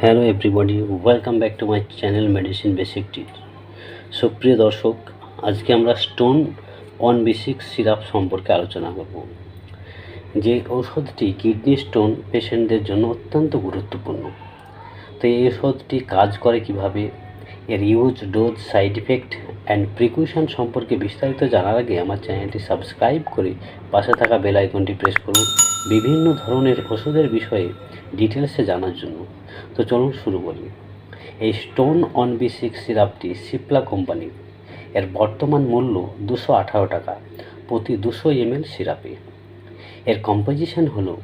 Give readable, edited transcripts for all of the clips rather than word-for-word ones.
Hello everybody, welcome back to my channel medicine basic teach. সুপ্রিয় দর্শক, আজকে আমরা স্টোন অন B6 সিরাপ সম্পর্কে আলোচনা করব। যে ঔষধটি কিডনি স্টোন পেশেন্টদের জন্য অত্যন্ত গুরুত্বপূর্ণ। তো এই ওষুধটি কাজ করে কিভাবে, এর use, dose, side effect and precaution সম্পর্কে বিস্তারিত জানার আগে আমার চ্যানেলটি সাবস্ক্রাইব করে পাশে থাকা বেল আইকনটি প্রেস করুন বিভিন্ন ধরনের ওষুধের বিষয়ে ডিটেলসে জানার জন্য। তো চলুন শুরু করি। এই স্টোন অন B6 সিরাপটি সিপ্লা কোম্পানির। এর বর্তমান মূল্য 218 টাকা প্রতি 200 ml সিরাপে। এর কম্পোজিশন হলো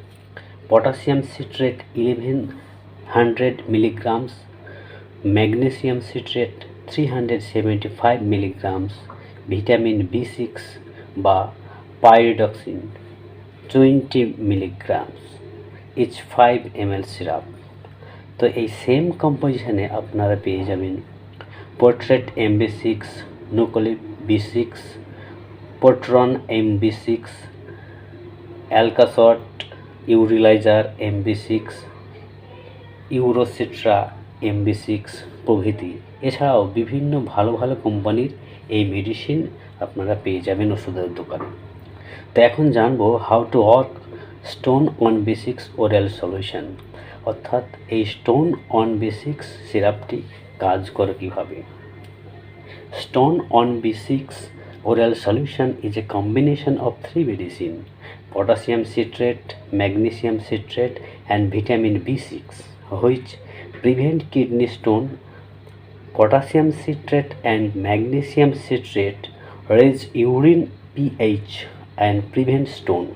potassium citrate 1100 milligrams, magnesium citrate 375 milligrams, vitamin B6 বা pyridoxine 20 milligrams, each 5 ml syrup. তো এই সেম কম্পোজিশনে আপনারা পেয়ে যাবেন portrait MB6, নুকলিপ B6, পোট্রন MB6, অ্যালকাসট ইউরিলাইজার MB6, ইউরোসিট্রা MB6 প্রভৃতি। এছাড়াও বিভিন্ন ভালো ভালো কোম্পানির এই মেডিসিন আপনারা পেয়ে যাবেন ওষুধের দোকানে। তো এখন জানবো how to work stone on B6 oral solution, অর্থাৎ এই স্টোন অন B6 সিরাপটি কাজ করে কীভাবে। Stone on B6 oral solution is a combination of three medicine: potassium citrate, magnesium citrate, and vitamin B6, which prevent kidney stone. Potassium citrate and magnesium citrate raise urine pH and prevent stone.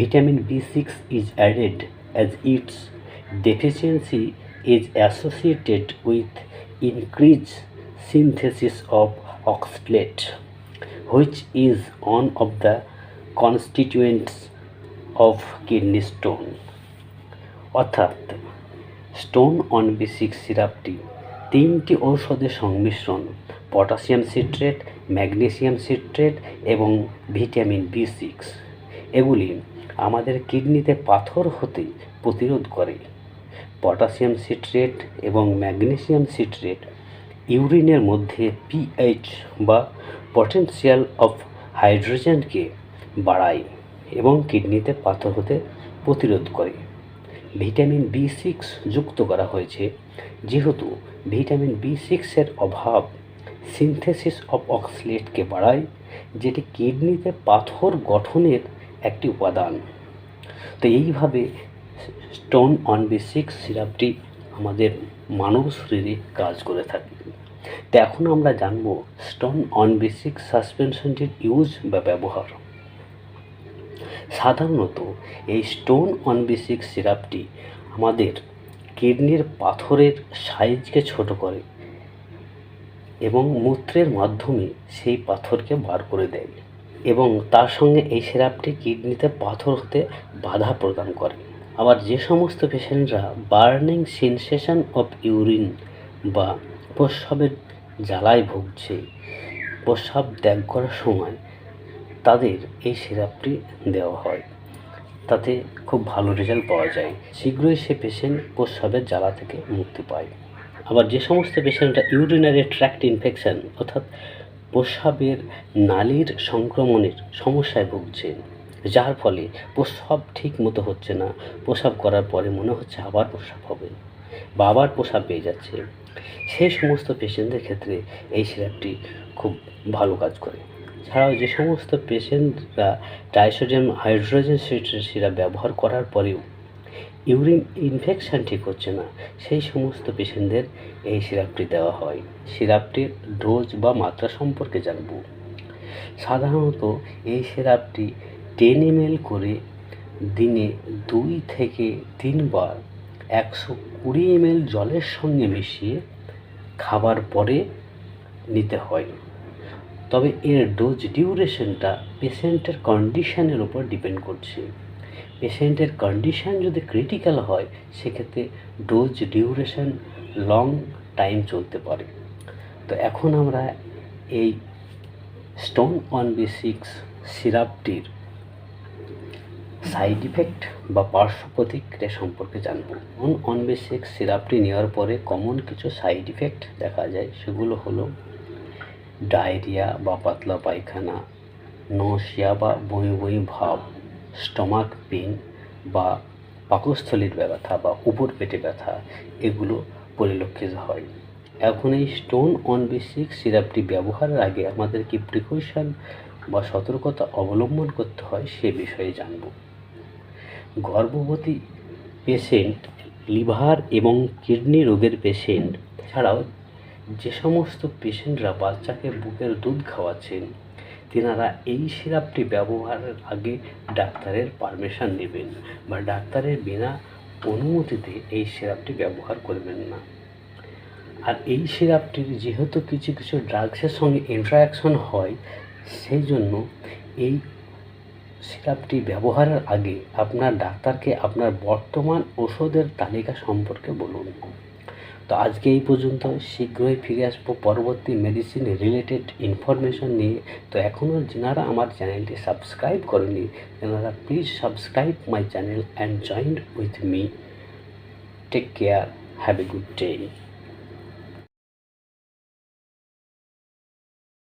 Vitamin B6 is added as its deficiency is associated with increased synthesis of oxalate, which is one of the constituents of kidney stone. অর্থাৎ stone on B6 সিরাপটি তিনটি ঔষধের সংমিশ্রণ: potassium citrate, magnesium citrate এবং vitamin B6। এগুলি আমাদের কিডনিতে পাথর হতে প্রতিরোধ করে। পটাশিয়াম সিট্রেট এবং ম্যাগনেসিয়াম সিট্রেট ইউরিনের মধ্যে পিএইচ বা পটেনশিয়াল অফ হাইড্রোজেনকে বাড়ায় এবং কিডনিতে পাথর হতে প্রতিরোধ করে। ভিটামিন B6 যুক্ত করা হয়েছে যেহেতু ভিটামিন B6 এর অভাব সিনথেসিস অফ অক্সালেটকে বাড়ায়, যেটি কিডনিতে পাথর গঠনের একটি উপাদান। তো এইভাবে স্টোন অন B6 সিরাপটি আমাদের মানব শরীরে কাজ করে থাকে। তো এখন আমরা জানব স্টোন অন B6 সাসপেনশনটির ইউজ বা ব্যবহার। সাধারণত এই স্টোন অন B6 সিরাপটি আমাদের কিডনির পাথরের সাইজকে ছোট করে এবং মূত্রের মাধ্যমে সেই পাথরকে বার করে দেয়, এবং তার সঙ্গে এই সিরাপটি কিডনিতে পাথর হতে বাধা প্রদান করে। আবার যে সমস্ত পেশেন্টরা বার্নিং সেনসেশন অফ ইউরিন বা প্রস্রাবের জ্বালায় ভুগছে, প্রস্রাব ত্যাগ করার সময় তাদের এই সিরাপটি দেওয়া হয়, তাতে খুব ভালো রেজাল্ট পাওয়া যায়। শীঘ্রই সে পেশেন্ট প্রস্রাবের জ্বালা থেকে মুক্তি পায়। আবার যে সমস্ত পেশেন্টরা ইউরিনারি ট্র্যাক্ট ইনফেকশন অর্থাৎ প্রস্রাবের নালীর সংক্রমণের সমস্যায় ভুগছে, যার ফলে প্রস্রাব ঠিক মতো হচ্ছে না, প্রস্রাব করার পরে মনে হচ্ছে আবার প্রস্রাব হবে বা আবার প্রস্রাব পেয়ে যাচ্ছে, সেই সমস্ত পেশেন্টদের ক্ষেত্রে এই সিরাপটি খুব ভালো কাজ করে। ছাড়াও যে সমস্ত পেশেন্টরা ডাইসোডিয়াম হাইড্রোজেন সিরাপ ব্যবহার করার পরেও ইউরিন ইনফেকশান ঠিক হচ্ছে না, সেই সমস্ত পেশেন্টদের এই সিরাপটি দেওয়া হয়। সিরাপটির ডোজ বা মাত্রা সম্পর্কে জানব। সাধারণত এই সিরাপটি 10 ml করে দিনে 2 থেকে 3 বার 120 ml জলের সঙ্গে মিশিয়ে খাবার পরে নিতে হয়। তবে এর ডোজ ডিউরেশনটা পেশেন্টের কন্ডিশনের উপর ডিপেন্ড করছে। পেশেন্টের কন্ডিশন যদি ক্রিটিক্যাল হয়, সেক্ষেত্রে ডোজ ডিউরেশন লং টাইম চলতে পারে। তো এখন আমরা এই স্টোন অন B6 সিরাপটির সাইড ইফেক্ট বা পার্শ্ব প্রতিক্রিয়া সম্পর্কে জানব। অনবেসিক সিরাপটি নেওয়ার পরে কমন কিছু সাইড ইফেক্ট দেখা যায়, সেগুলো হলো ডায়রিয়া বা পাতলা পায়খানা, নশিয়া বা বমি বমি ভাব, স্টমাক পেন বা পাকস্থলীর ব্যথা বা উপর পেটে ব্যথা, এগুলো পরিলক্ষিত হয়। এখন এই স্টোন অনবেসিক সিরাপটি ব্যবহারের আগে আমাদের কি প্রিকশন বা সতর্কতা অবলম্বন করতে হয় সে বিষয়ে জানব। গর্ভবতী পেশেন্ট, লিভার এবং কিডনি রোগের পেশেন্ট ছাড়াও যে সমস্ত পেশেন্টরা বাচ্চাকে বুকের দুধ খাওয়াচ্ছেন, তেনারা এই সিরাপটি ব্যবহারের আগে ডাক্তারের পারমিশন নেবেন বা ডাক্তারের বিনা অনুমতিতে এই সিরাপটি ব্যবহার করবেন না। আর এই সিরাপটির যেহেতু কিছু কিছু ড্রাগসের সঙ্গে ইন্টারাকশন হয়, সেই জন্য এই সিরাপটি ব্যবহারের আগে আপনার ডাক্তারকে আপনার বর্তমান ওষুধের তালিকা সম্পর্কে বলুন। তো আজকে এই পর্যন্ত, শীঘ্রই ফিরে আসবো পরবর্তী মেডিসিন রিলেটেড ইনফরমেশন নিয়ে। তো এখনও যারা আমার চ্যানেলটি সাবস্ক্রাইব করেনি, তেনারা please subscribe my channel and join with me. Take care, have a good day.